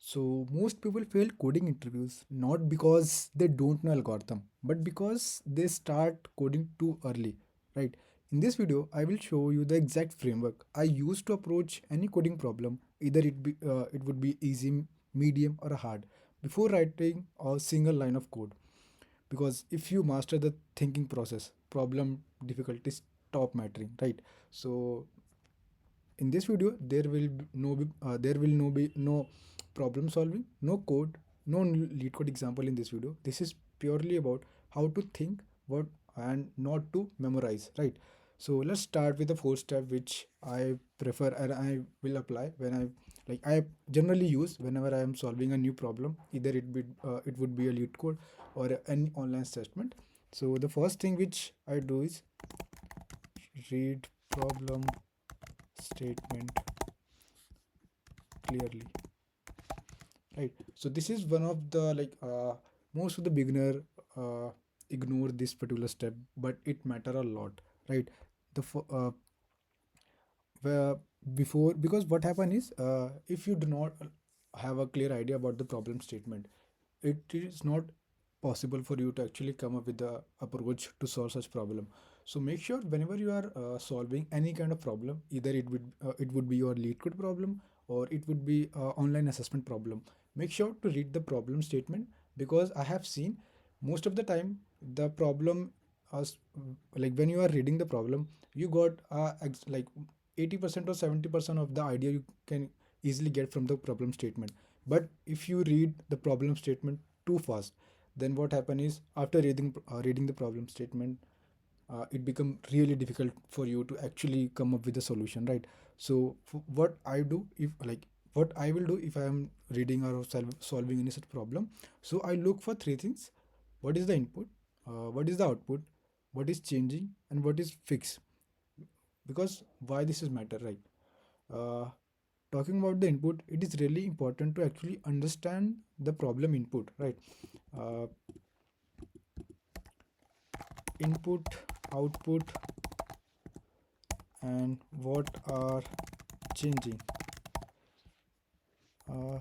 So most people fail coding interviews not because they don't know algorithm, but because they start coding too early, right? In this video, I will show you the exact framework I use to approach any coding problem, either it would be easy, medium, or hard, before writing a single line of code. Because if you master the thinking process, problem difficulties stop mattering, right? So in this video there will no problem solving, no code, no lead code example in this video. This is purely about how to think what and not to memorize, right? So let's start with the fourth step which I prefer and I will apply when I generally use whenever I am solving a new problem, either it would be a lead code or any online assessment. So the first thing which I do is read problem statement clearly, right? So this is one of the most of the beginner uh, ignore this particular step, but it matter a lot, right? the where before Because what happen is, if you do not have a clear idea about the problem statement, it is not possible for you to actually come up with the approach to solve such problem. So make sure whenever you are solving any kind of problem, either it would be your lead code problem or it would be online assessment problem, make sure to read the problem statement. Because I have seen most of the time the problem as like when you are reading the problem, you got 80% or 70% of the idea you can easily get from the problem statement. But if you read the problem statement too fast, then what happen is, after reading the problem statement, it become really difficult for you to actually come up with a solution, right? So what I do if like what I will do if I am reading or solving any such problem, so I look for three things: what is the input, what is the output, what is changing, and what is fixed. Because why this is matter, right? uh, Talking about the input, it is really important to actually understand the problem input, right? uh, Input, output, and what are changing. uh,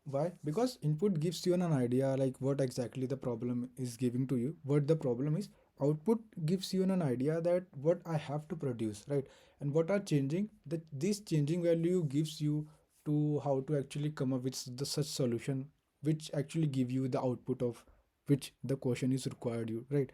why? Because input gives you an idea like what exactly the problem is giving to you, what the problem is. Output gives you an idea that what I have to produce, right? And what are changing, that this changing value gives you to how to actually come up with the such solution which actually give you the output of which the question is required you, right?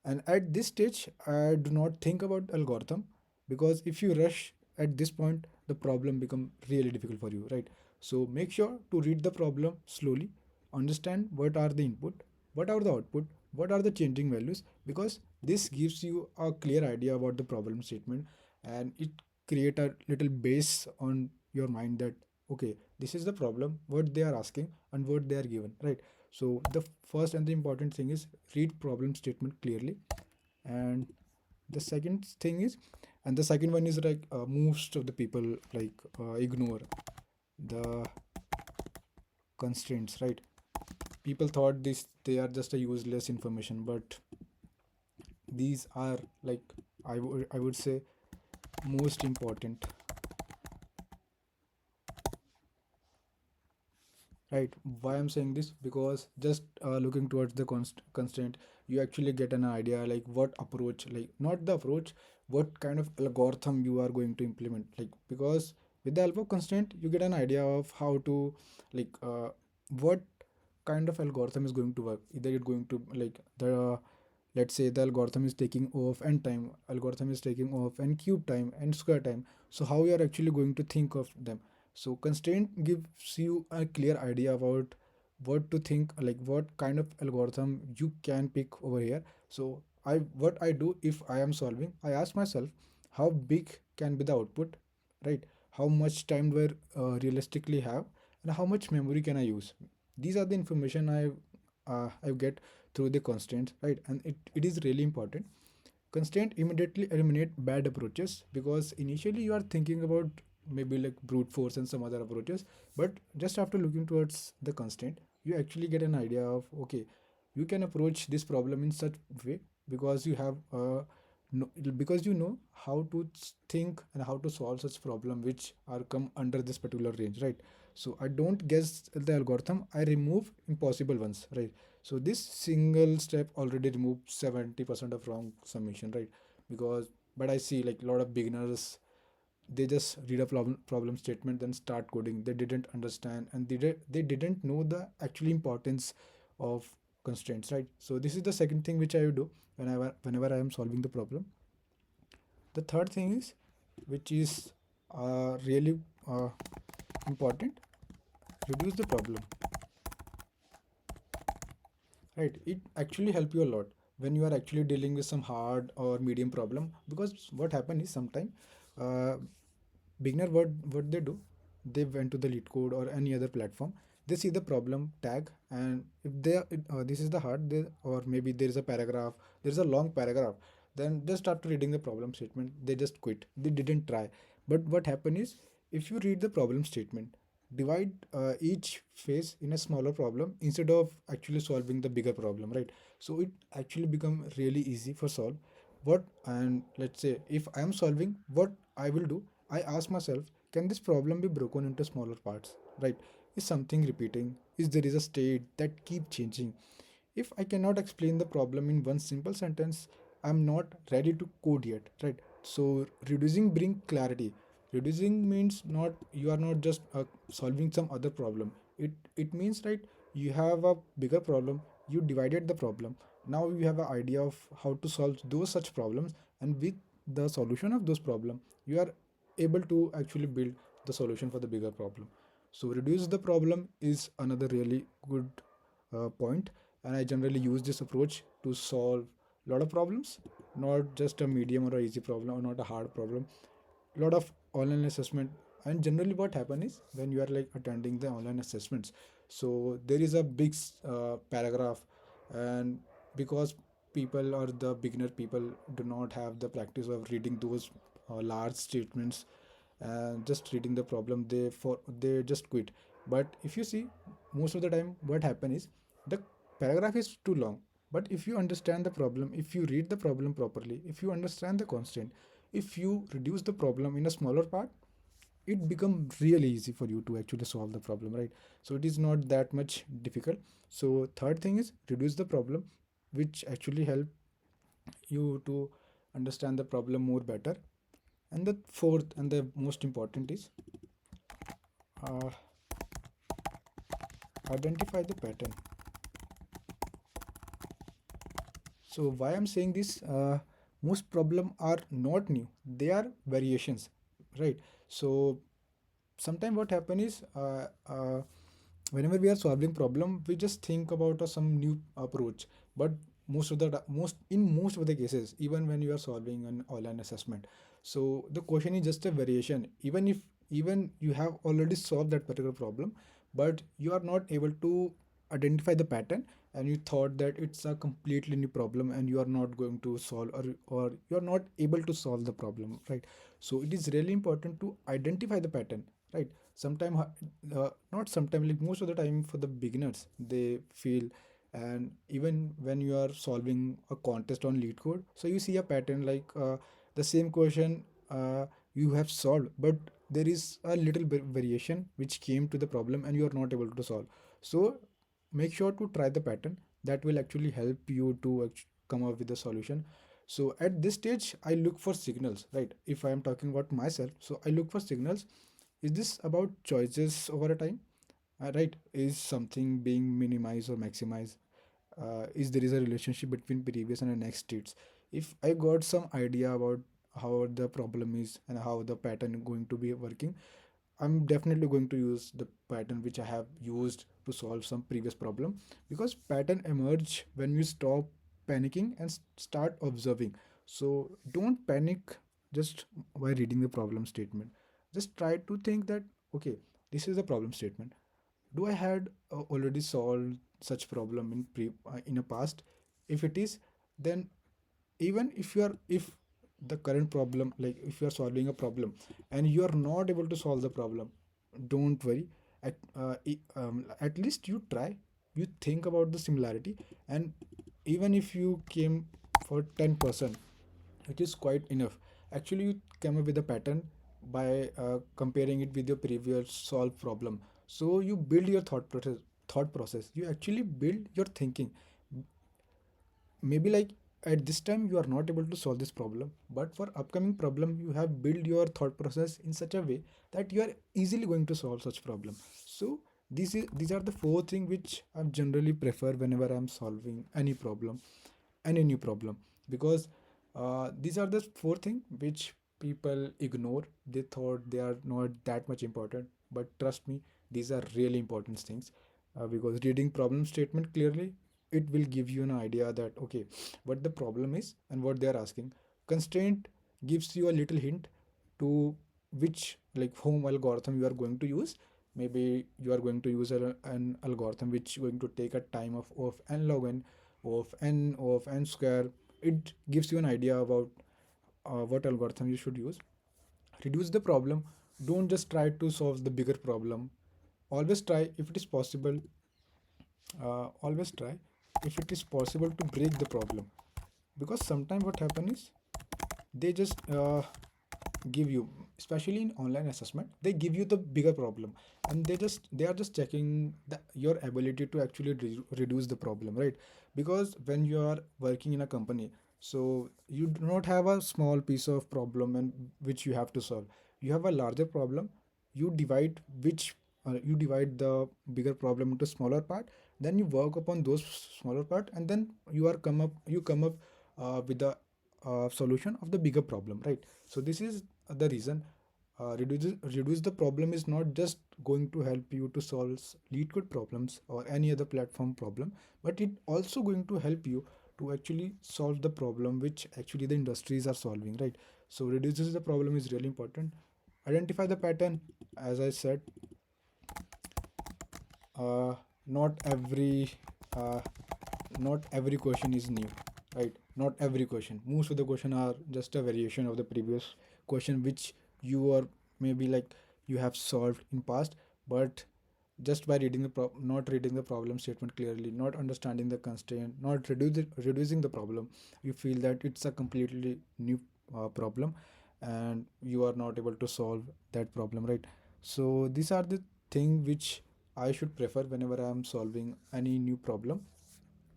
And at this stage, I do not think about algorithm, because if you rush at this point, the problem become really difficult for you, right? So make sure to read the problem slowly, understand what are the input, what are the output, what are the changing values, because this gives you a clear idea about the problem statement, and it create a little base on your mind that okay, this is the problem, what they are asking and what they are given, right? So the first and the important thing is read problem statement clearly. And the second thing is, and the second one is like most of the people ignore the constraints, right? People thought this they are just a useless information, but these are like I would say most important, right? Why I'm saying this, because just looking towards the constraint, you actually get an idea like what approach, like not the approach, what kind of algorithm you are going to implement, like because with the help of constraint you get an idea of how to like what kind of algorithm is going to work. Either it going to like the let's say the algorithm is taking off n time, algorithm is taking off n cube time and square time, so how you are actually going to think of them. So constraint gives you a clear idea about what to think, like what kind of algorithm you can pick over here. So what I do if I am solving, I ask myself how big can be the output, right? How much time do I realistically have, and how much memory can I use? These are the information I get through the constraints, right? And it is really important. Constraint immediately eliminate bad approaches, because initially you are thinking about maybe like brute force and some other approaches, but just after looking towards the constraint, you actually get an idea of okay, you can approach this problem in such way, because you have no, because you know how to think and how to solve such problem which are come under this particular range, right? So I don't guess the algorithm, I remove impossible ones, right? So this single step already removes 70% of wrong summation, right? Because but I see like a lot of beginners, they just read a problem statement then start coding. They didn't understand and they didn't know the actual importance of constraints, right? So this is the second thing which I would do whenever I am solving the problem. The third thing is, which is really important, reduce the problem, right? It actually help you a lot when you are actually dealing with some hard or medium problem. Because what happen is sometimes uh, beginner, what they do, they went to the LeetCode or any other platform, they see the problem tag, and if they this is the hard, they, or maybe there is a paragraph, there is a long paragraph, then they start reading the problem statement, they just quit, they didn't try. But what happen is, if you read the problem statement, divide each phase in a smaller problem instead of actually solving the bigger problem, right? So it actually become really easy for solve. What, and let's say if I am solving, what I will do, I ask myself, can this problem be broken into smaller parts, right? Is something repeating? Is there is a state that keep changing? If I cannot explain the problem in one simple sentence, I'm not ready to code yet, right? So reducing bring clarity. Reducing means not, you are not just solving some other problem. It means, right, you have a bigger problem, you divided the problem. Now you have an idea of how to solve those such problems, and with the solution of those problem, you are able to actually build the solution for the bigger problem. So reduce the problem is another really good point, and I generally use this approach to solve a lot of problems, not just a medium or a easy problem or not a hard problem. A lot of online assessment. And generally what happen is, when you are like attending the online assessments, so there is a big paragraph, and because people or the beginner people do not have the practice of reading those large statements and just reading the problem, they just quit. But if you see, most of the time what happen is, the paragraph is too long, but if you understand the problem, if you read the problem properly, if you understand the constraint, if you reduce the problem in a smaller part, it become really easy for you to actually solve the problem, right? So it is not that much difficult. So third thing is reduce the problem, which actually help you to understand the problem more better. And the fourth and the most important is, uh, identify the pattern. So why I'm saying this, most problem are not new, they are variations, right? So sometimes what happen is, whenever we are solving problem, we just think about some new approach. But most of the cases, even when you are solving an online assessment, so the question is just a variation. Even you have already solved that particular problem, but you are not able to identify the pattern, and you thought that it's a completely new problem and you are not going to solve, or you are not able to solve the problem, right? So it is really important to identify the pattern, right? Sometime not sometime, like most of the time for the beginners, they feel. And even when you are solving a contest on LeetCode, so you see a pattern like, the same question you have solved, but there is a little bit variation which came to the problem and you are not able to solve. So make sure to try the pattern, that will actually help you to come up with a solution. So at this stage I look for signals, right? If I am talking about myself, so I look for signals. Is this about choices over a time? Right? Is something being minimized or maximized? Is there is a relationship between previous and the next states? If I got some idea about how the problem is and how the pattern going to be working, I'm definitely going to use the pattern which I have used to solve some previous problem, because pattern emerge when you stop panicking and start observing. So don't panic just by reading the problem statement. Just try to think that, okay, this is the problem statement. Do I had already solved such problem in a past? If it is, then even if the current problem, like if you are solving a problem and you are not able to solve the problem, don't worry. At least you try, you think about the similarity, and even if you came for 10%, it is quite enough. Actually, you come up with a pattern by comparing it with your previous solved problem. So you build your thought process, you actually build your thinking. Maybe like at this time you are not able to solve this problem, but for upcoming problem you have built your thought process in such a way that you are easily going to solve such problem. So these are the four things which I generally prefer whenever I'm solving any new problem, because these are the four things which people ignore. They thought they are not that much important, but trust me, these are really important things. Because reading problem statement clearly, it will give you an idea that okay, what the problem is and what they are asking. Constraint gives you a little hint to which like home algorithm you are going to use. Maybe you are going to use an algorithm which is going to take a time of n log n of n square. It gives you an idea about what algorithm you should use. Reduce the problem. Don't just try to solve the bigger problem. Always try, if it is possible, always try if it is possible to break the problem, because sometimes what happen is they just give you, especially in online assessment, they give you the bigger problem, and they are just checking your ability to actually reduce the problem, right? Because when you are working in a company, so you do not have a small piece of problem and which you have to solve. You have a larger problem. You divide the bigger problem into smaller part, then you work upon those smaller part, and then you come up with the solution of the bigger problem, right? So this is the reason. Reduce the problem is not just going to help you to solve lead code problems or any other platform problem, but it also going to help you to actually solve the problem which actually the industries are solving, right? So reduces the problem is really important. Identify the pattern. As I said, uh, not every uh, not every question is new, right? Not every question, most of the question are just a variation of the previous question which you are maybe like you have solved in past. But just by not reading the problem statement clearly, not understanding the constraint, not reducing the problem, you feel that it's a completely new problem, and you are not able to solve that problem, right? So these are the thing which I should prefer whenever I am solving any new problem.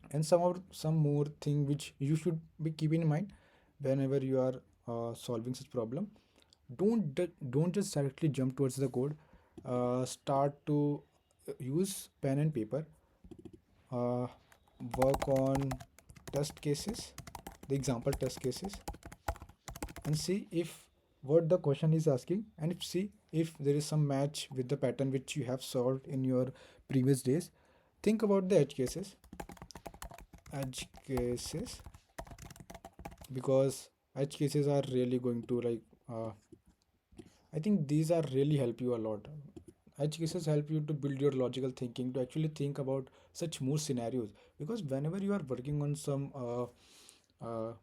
And some more thing which you should be keeping in mind whenever you are solving such problem. Don't just directly jump towards the code. Start to use pen and paper. uh, Work on test cases, the example test cases, and see if what the question is asking, and if see if there is some match with the pattern which you have solved in your previous days. Think about the edge cases, because edge cases are really going to like I think these are really help you a lot. Edge cases help you to build your logical thinking, to actually think about such more scenarios, because whenever you are working on some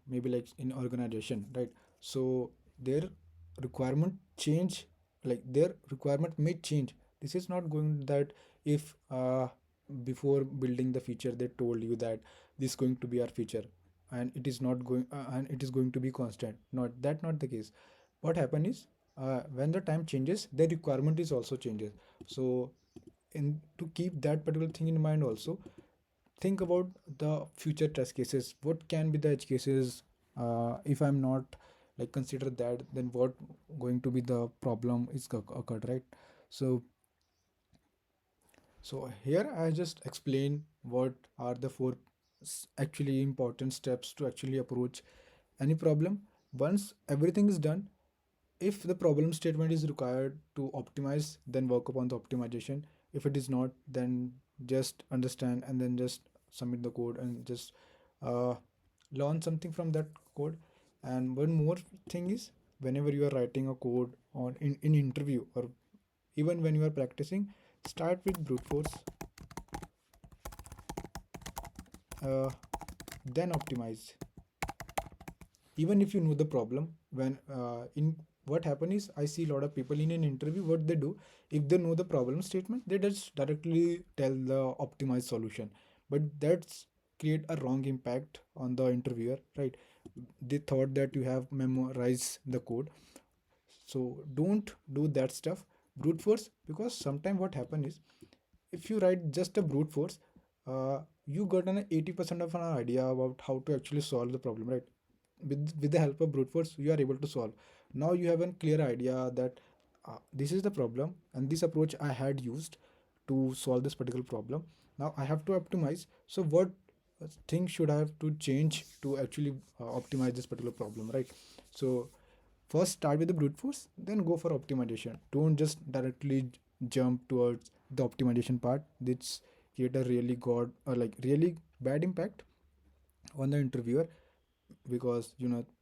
maybe like in organization, right? So their requirement change, like their requirement may change. This is not going that if before building the feature they told you that this is going to be our feature, and it is not going and it is going to be constant. Not the case. What happen is when the time changes, the requirement is also changes. So in to keep that particular thing in mind also, think about the future test cases. What can be the edge cases? If I'm not like consider that, then what going to be the problem is occurred, right? So here I just explain what are the four actually important steps to actually approach any problem. Once everything is done, if the problem statement is required to optimize, then work upon the optimization. If it is not, then just understand and then just submit the code and just uh, learn something from that code. And one more thing is, whenever you are writing a code or in interview, or even when you are practicing, start with brute force, uh, then optimize. Even if you know the problem, when in what happen is, I see a lot of people in an interview, what they do, if they know the problem statement, they just directly tell the optimized solution. But that's create a wrong impact on the interviewer, right? They thought that you have memorized the code. So don't do that stuff, brute force, because sometimes what happen is, if you write just a brute force, you got an 80% of an idea about how to actually solve the problem, right? With the help of brute force, you are able to solve. Now you have a clear idea that this is the problem, and this approach I had used to solve this particular problem. Now I have to optimize. So what things should I have to change to actually optimize this particular problem, right? So first start with the brute force, then go for optimization. Don't just directly jump towards the optimization part. This create a really god or like really bad impact on the interviewer, because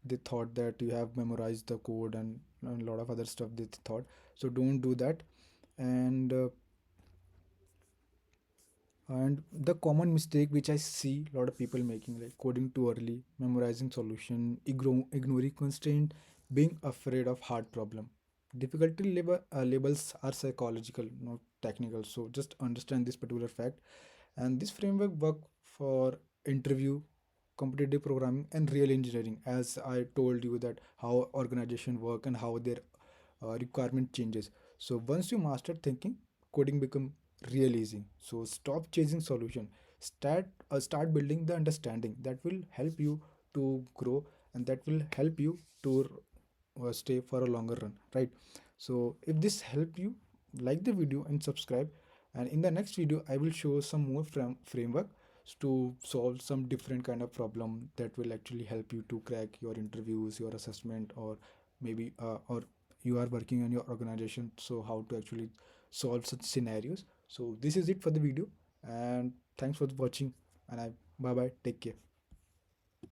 they thought that you have memorized the code and a lot of other stuff they thought. So don't do that. And uh, and the common mistake which I see a lot of people making, like coding too early, memorizing solution, ignoring constraint, being afraid of hard problem. Difficulty labels are psychological, not technical. So just understand this particular fact. And this framework work for interview, competitive programming, and real engineering. As I told you that how organization work and how their requirement changes. So once you master thinking, coding become real easy. So stop chasing solution. Start building the understanding that will help you to grow, and that will help you to stay for a longer run, right? So if this helped you, like the video and subscribe. And in the next video I will show some more framework to solve some different kind of problem that will actually help you to crack your interviews, your assessment, or maybe or you are working on your organization, so how to actually solve such scenarios. So this is it for the video, and thanks for watching. And I bye bye, take care.